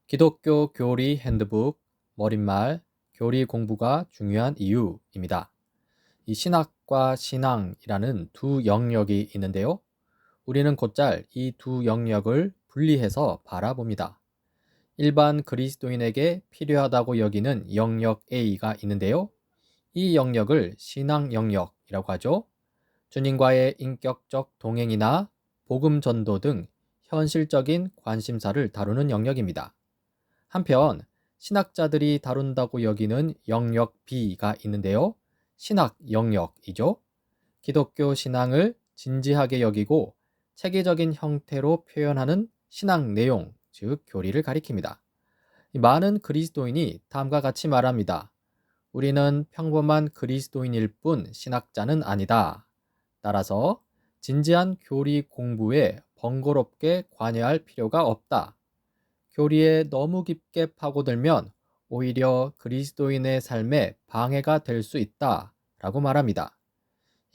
기독교 교리 핸드북 머릿말 교리 공부가 중요한 이유입니다. 이 신학과 신앙이라는 두 영역이 있는데요. 우리는 곧잘 이 두 영역을 분리해서 바라봅니다. 일반 그리스도인에게 필요하다고 여기는 영역 A가 있는데요. 이 영역을 신앙 영역이라고 하죠. 주님과의 인격적 동행이나 복음 전도 등 현실적인 관심사를 다루는 영역입니다. 한편 신학자들이 다룬다고 여기는 영역 B가 있는데요. 신학 영역이죠. 기독교 신앙을 진지하게 여기고 체계적인 형태로 표현하는 신앙 내용, 즉 교리를 가리킵니다. 많은 그리스도인이 다음과 같이 말합니다. 우리는 평범한 그리스도인일 뿐 신학자는 아니다. 따라서 진지한 교리 공부에 번거롭게 관여할 필요가 없다. 교리에 너무 깊게 파고들면 오히려 그리스도인의 삶에 방해가 될 수 있다라고 말합니다.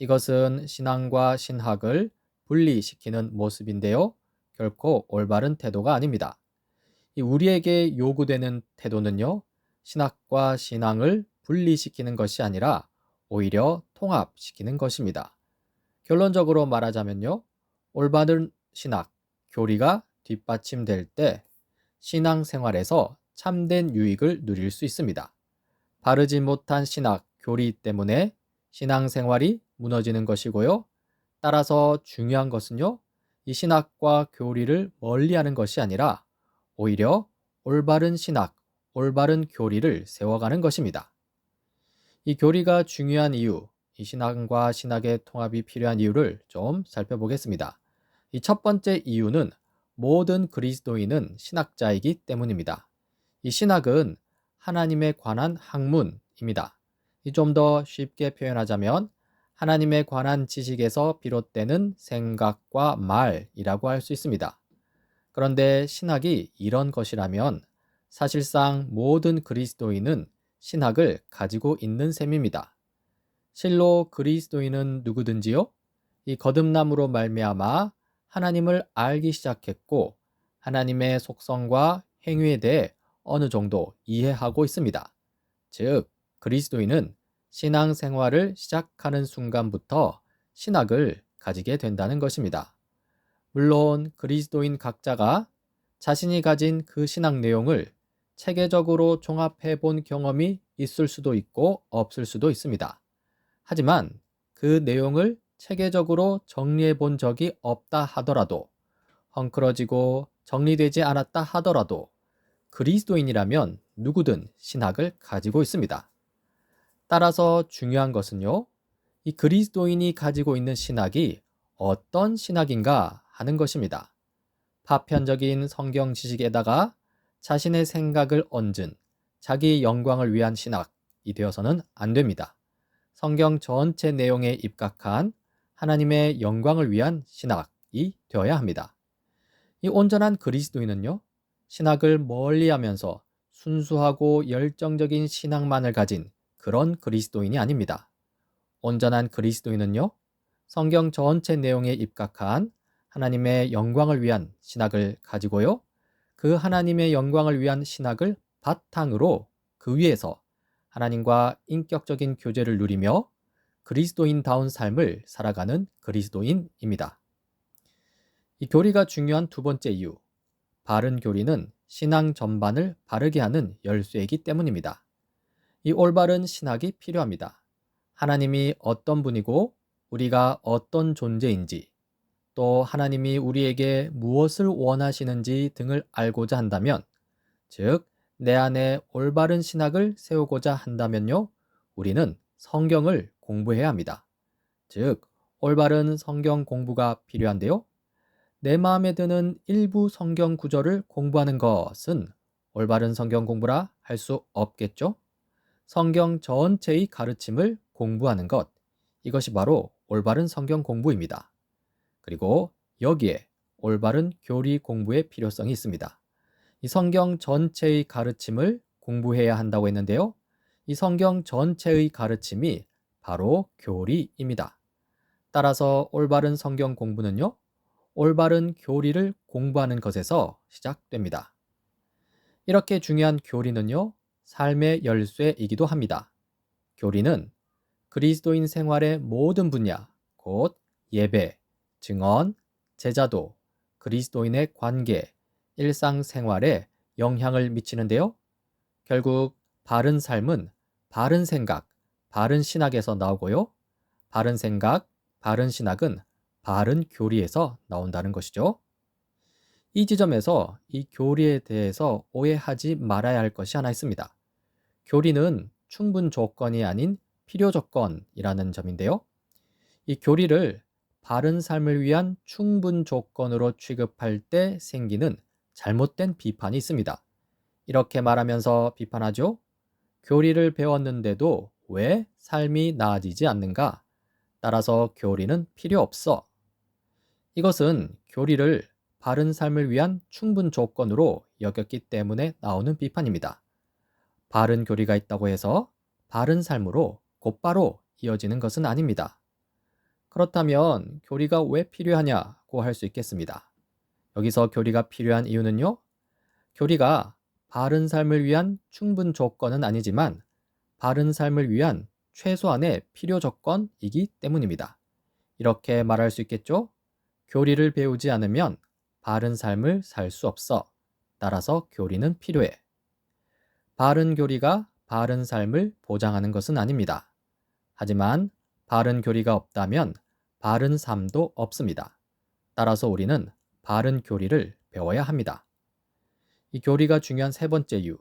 이것은 신앙과 신학을 분리시키는 모습인데요. 결코 올바른 태도가 아닙니다. 우리에게 요구되는 태도는요, 신학과 신앙을 분리시키는 것이 아니라 오히려 통합시키는 것입니다. 결론적으로 말하자면요, 올바른 신학, 교리가 뒷받침될 때 신앙생활에서 참된 유익을 누릴 수 있습니다. 바르지 못한 신학, 교리 때문에 신앙생활이 무너지는 것이고요. 따라서 중요한 것은요, 이 신학과 교리를 멀리하는 것이 아니라 오히려 올바른 신학, 올바른 교리를 세워가는 것입니다. 이 교리가 중요한 이유, 이 신앙과 신학의 통합이 필요한 이유를 좀 살펴보겠습니다. 이 첫 번째 이유는 모든 그리스도인은 신학자이기 때문입니다. 이 신학은 하나님에 관한 학문입니다. 좀 더 쉽게 표현하자면 하나님에 관한 지식에서 비롯되는 생각과 말이라고 할 수 있습니다. 그런데 신학이 이런 것이라면 사실상 모든 그리스도인은 신학을 가지고 있는 셈입니다. 실로 그리스도인은 누구든지요, 이 거듭남으로 말미암아 하나님을 알기 시작했고 하나님의 속성과 행위에 대해 어느 정도 이해하고 있습니다. 즉, 그리스도인은 신앙생활을 시작하는 순간부터 신학을 가지게 된다는 것입니다. 물론 그리스도인 각자가 자신이 가진 그 신학 내용을 체계적으로 종합해 본 경험이 있을 수도 있고 없을 수도 있습니다. 하지만 그 내용을 체계적으로 정리해 본 적이 없다 하더라도, 헝클어지고 정리되지 않았다 하더라도 그리스도인이라면 누구든 신학을 가지고 있습니다. 따라서 중요한 것은요, 이 그리스도인이 가지고 있는 신학이 어떤 신학인가 하는 것입니다. 파편적인 성경 지식에다가 자신의 생각을 얹은 자기 영광을 위한 신학이 되어서는 안 됩니다. 성경 전체 내용에 입각한 하나님의 영광을 위한 신학이 되어야 합니다. 이 온전한 그리스도인은요, 신학을 멀리하면서 순수하고 열정적인 신앙만을 가진 그런 그리스도인이 아닙니다. 온전한 그리스도인은요, 성경 전체 내용에 입각한 하나님의 영광을 위한 신학을 가지고요, 그 하나님의 영광을 위한 신학을 바탕으로 그 위에서 하나님과 인격적인 교제를 누리며 그리스도인다운 삶을 살아가는 그리스도인입니다. 이 교리가 중요한 두 번째 이유, 바른 교리는 신앙 전반을 바르게 하는 열쇠이기 때문입니다. 이 올바른 신학이 필요합니다. 하나님이 어떤 분이고 우리가 어떤 존재인지, 또 하나님이 우리에게 무엇을 원하시는지 등을 알고자 한다면, 즉 내 안에 올바른 신학을 세우고자 한다면요, 우리는 성경을 공부해야 합니다. 즉 올바른 성경 공부가 필요한데요, 내 마음에 드는 일부 성경 구절을 공부하는 것은 올바른 성경 공부라 할 수 없겠죠? 성경 전체의 가르침을 공부하는 것, 이것이 바로 올바른 성경 공부입니다. 그리고 여기에 올바른 교리 공부의 필요성이 있습니다. 이 성경 전체의 가르침을 공부해야 한다고 했는데요, 이 성경 전체의 가르침이 바로 교리입니다. 따라서 올바른 성경 공부는요, 올바른 교리를 공부하는 것에서 시작됩니다. 이렇게 중요한 교리는요, 삶의 열쇠이기도 합니다. 교리는 그리스도인 생활의 모든 분야, 곧 예배, 증언, 제자도, 그리스도인의 관계, 일상생활에 영향을 미치는데요. 결국 바른 삶은 바른 생각, 바른 신학에서 나오고요. 바른 생각, 바른 신학은 바른 교리에서 나온다는 것이죠. 이 지점에서 이 교리에 대해서 오해하지 말아야 할 것이 하나 있습니다. 교리는 충분 조건이 아닌 필요 조건이라는 점인데요. 이 교리를 바른 삶을 위한 충분 조건으로 취급할 때 생기는 잘못된 비판이 있습니다. 이렇게 말하면서 비판하죠. 교리를 배웠는데도 왜 삶이 나아지지 않는가? 따라서 교리는 필요 없어. 이것은 교리를 바른 삶을 위한 충분 조건으로 여겼기 때문에 나오는 비판입니다. 바른 교리가 있다고 해서 바른 삶으로 곧바로 이어지는 것은 아닙니다. 그렇다면 교리가 왜 필요하냐고 할 수 있겠습니다. 여기서 교리가 필요한 이유는요, 교리가 바른 삶을 위한 충분 조건은 아니지만 바른 삶을 위한 최소한의 필요 조건이기 때문입니다. 이렇게 말할 수 있겠죠? 교리를 배우지 않으면 바른 삶을 살 수 없어. 따라서 교리는 필요해. 바른 교리가 바른 삶을 보장하는 것은 아닙니다. 하지만 바른 교리가 없다면 바른 삶도 없습니다. 따라서 우리는 바른 교리를 배워야 합니다. 이 교리가 중요한 세 번째 이유,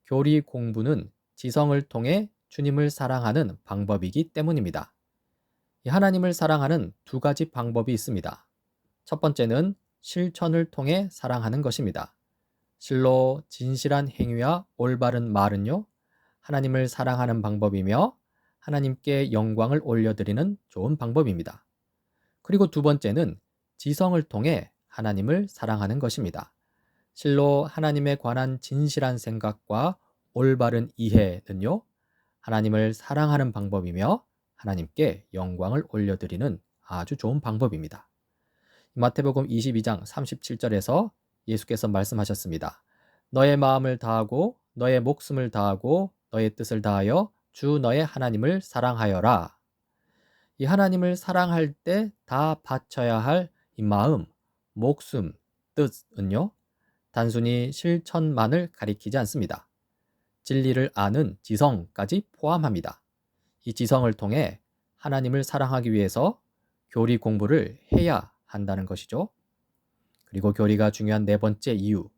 교리 공부는 지성을 통해 주님을 사랑하는 방법이기 때문입니다. 이 하나님을 사랑하는 두 가지 방법이 있습니다. 첫 번째는 실천을 통해 사랑하는 것입니다. 실로 진실한 행위와 올바른 말은요, 하나님을 사랑하는 방법이며 하나님께 영광을 올려드리는 좋은 방법입니다. 그리고 두 번째는 지성을 통해 하나님을 사랑하는 것입니다. 실로 하나님에 관한 진실한 생각과 올바른 이해는요, 하나님을 사랑하는 방법이며 하나님께 영광을 올려드리는 아주 좋은 방법입니다. 마태복음 22장 37절에서 예수께서 말씀하셨습니다. 너의 마음을 다하고 너의 목숨을 다하고 너의 뜻을 다하여 주 너의 하나님을 사랑하여라. 이 하나님을 사랑할 때 다 바쳐야 할 이 마음, 목숨, 뜻은요, 단순히 실천만을 가리키지 않습니다. 진리를 아는 지성까지 포함합니다. 이 지성을 통해 하나님을 사랑하기 위해서 교리 공부를 해야 한다는 것이죠. 그리고 교리가 중요한 네 번째 이유,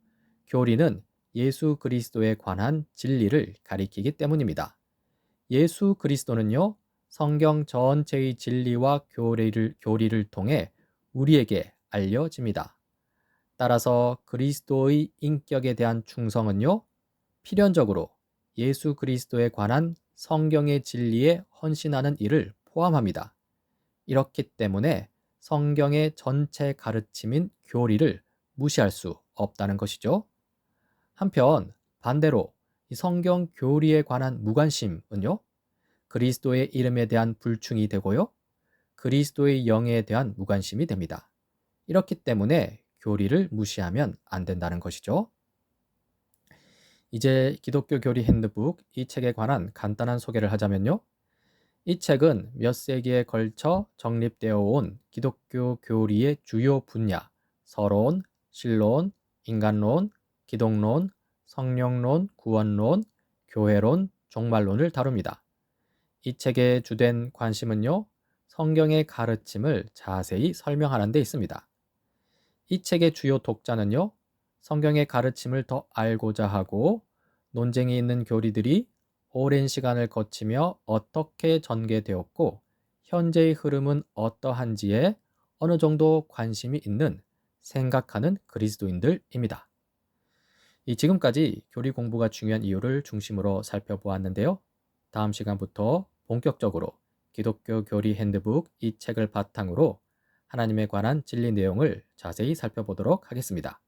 교리는 예수 그리스도에 관한 진리를 가리키기 때문입니다. 예수 그리스도는요, 성경 전체의 진리와 교리를 통해 우리에게 알려집니다. 따라서 그리스도의 인격에 대한 충성은요, 필연적으로 예수 그리스도에 관한 성경의 진리에 헌신하는 일을 포함합니다. 이렇기 때문에 성경의 전체 가르침인 교리를 무시할 수 없다는 것이죠. 한편 반대로 이 성경 교리에 관한 무관심은요, 그리스도의 이름에 대한 불충이 되고요, 그리스도의 영에 대한 무관심이 됩니다. 이렇기 때문에 교리를 무시하면 안 된다는 것이죠. 이제 기독교 교리 핸드북 이 책에 관한 간단한 소개를 하자면요. 이 책은 몇 세기에 걸쳐 정립되어 온 기독교 교리의 주요 분야, 서론, 신론, 인간론, 기독론, 성령론, 구원론, 교회론, 종말론을 다룹니다. 이 책의 주된 관심은요, 성경의 가르침을 자세히 설명하는 데 있습니다. 이 책의 주요 독자는요, 성경의 가르침을 더 알고자 하고 논쟁이 있는 교리들이 오랜 시간을 거치며 어떻게 전개되었고 현재의 흐름은 어떠한지에 어느 정도 관심이 있는 생각하는 그리스도인들입니다. 지금까지 교리 공부가 중요한 이유를 중심으로 살펴보았는데요. 다음 시간부터 본격적으로 기독교 교리 핸드북 이 책을 바탕으로 하나님에 관한 진리 내용을 자세히 살펴보도록 하겠습니다.